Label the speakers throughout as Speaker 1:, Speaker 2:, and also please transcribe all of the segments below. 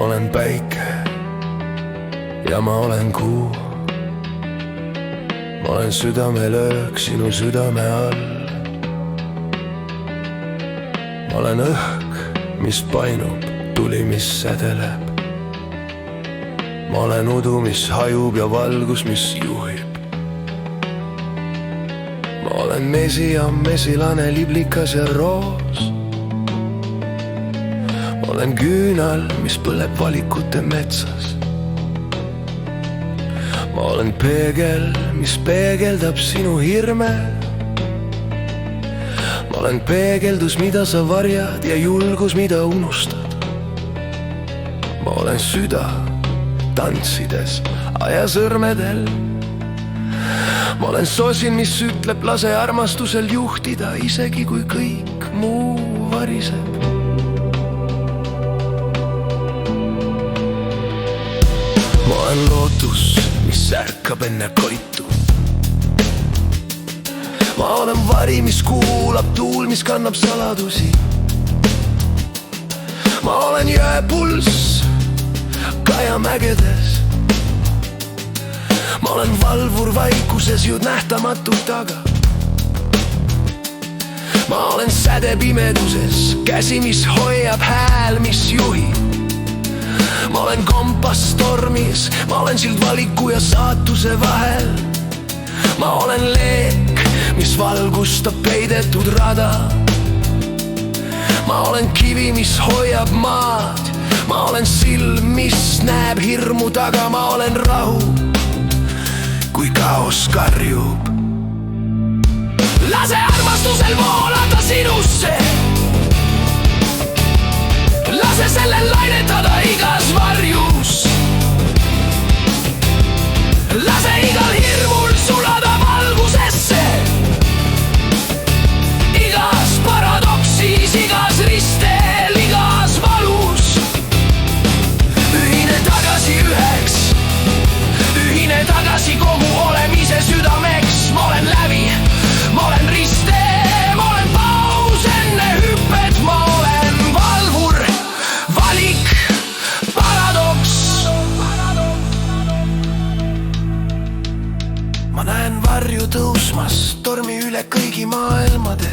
Speaker 1: olen päike ja ma olen kuu. Ma olen südamelöök sinu südame all. Ma olen õhk, mis painub, tuli, mis sädeleb. Ma olen udu, mis hajub ja valgus, mis juhib. Ma olen mesi ja mesilane, liblikas ja roos. Ma olen küünal, mis põleb valikute metsas. Ma olen peegel, mis peegeldab sinu hirme. Ma olen peegeldus, mida sa varjad ja julgus, mida unustad. Ma olen süda, tantsides ajasõrmedel. Ma olen sosin, mis ütleb, lase armastusel juhtida, isegi kui kõik muu variseb. Ma olen lootus, mis ärkab enne koitu. Ma olen vari, mis kuulab, tuul, mis kannab saladusi. Ma olen jõepulss kajamägedes. Ma olen valvur vaikuses, jõud nähtamatult taga. Ma olen säde pimeduses, käsi, mis hoiab, hääl, mis juhib. Ma olen kompass stormis, ma olen sild valiku ja saatuse vahel. Ma olen leek, mis valgustab peidetud rada. Ma olen kivi, mis hoiab maad. Ma olen silm, mis näeb hirmu taga. Ma olen rahu, kui kaos karjub. Lase armastusel voolata sinusse. Lase sellel lainetada igas varjus. Lase igal hirmul sulada valgusesse. Igas paradoksis, igas ristel, igas valus. Ühine tagasi üheks. Ühine tagasi kogu olemise südameks. Ma olen läbi, ma olen riste, ma olen paus enne hüppet. Ma olen valvur, valik, paradoks. Ma näen varju tõusmas, tormi üle kõigi maailmade.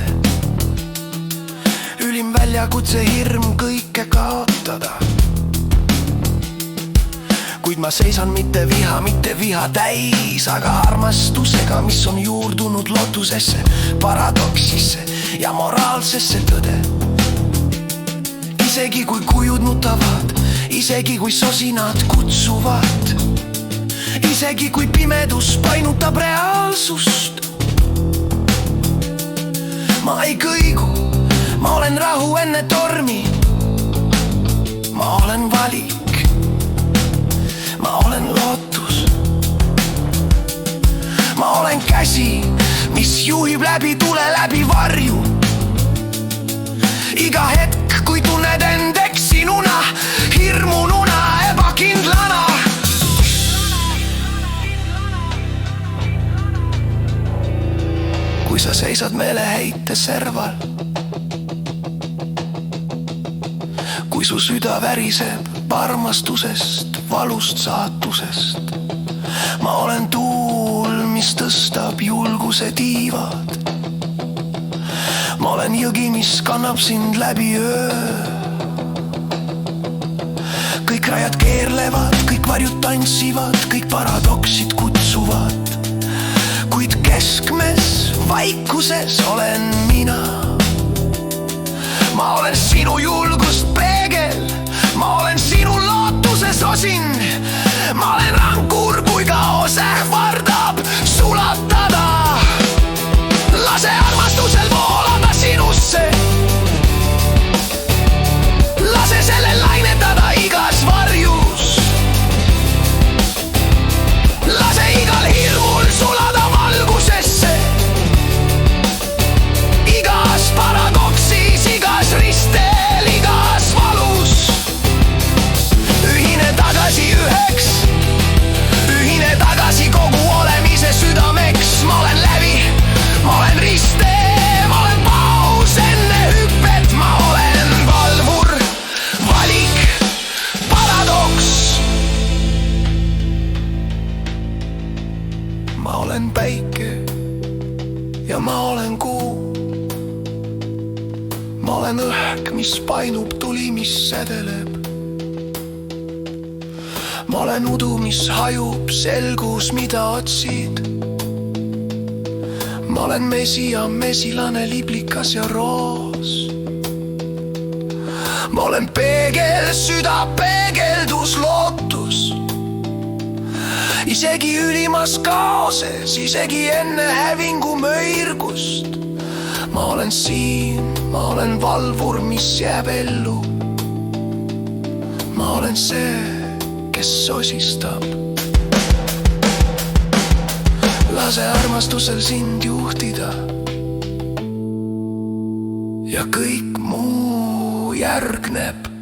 Speaker 1: Ülim väljakutse, hirm kõike kaotada. Kuid ma seisan mitte viha täis, aga armastusega, mis on juurdunud lootusesse, paradoksisse ja moraalsesse tõde. Isegi kui kujud nutavad, isegi kui sosinad kutsuvad, isegi kui pimedus painutab reaalsust. Ma ei kõigu, ma olen rahu enne tormi. Ma olen valik. Ma olen lootus. Ma olen käsi, mis juhib läbi tule, läbi varju. Iga hetk, kui tunned end eksinuna, hirmununa, ebakindlana. Kui sa seisad meeleheite serval, kui su süda väriseb armastusest, valust, saatusest. Ma olen tuul, mis tõstab julguse tiivad. Ma olen jõgi, mis kannab sind läbi öö. Kõik rajad keerlevad, kõik varjud tantsivad, kõik paradoksid kutsuvad. Kuid keskmes, vaikuses olen mina. Ma olen sinu julgust peegel. Ma olen sinu lootuse sosin. Ma olen rangur, kui kaos ähvardab sulatada. Lase armastusel voolada sinusse. Lase sellel lainetada igas varjus. Lase igal hirmul sulada valgusesse. Igas paradoksis, igas ristel, igas valus. Ühine tagasi üheks. Ühine tagasi olen päike ja ma olen kuu. Ma olen õhk, mis painub, tuli, mis sädeleb. Ma olen udu, mis hajub, selgus, mida otsid. Ma olen mesi ja mesilane, liblikas ja roos. Ma olen peegel, süda, peegeldus, lootus. Isegi ülimas kaoses, isegi enne hävingu möirgust. Ma olen siin, ma olen valvur, mis jääb ellu. Ma olen see, kes sosistab. Lase armastusel sind juhtida ja kõik muu järgneb.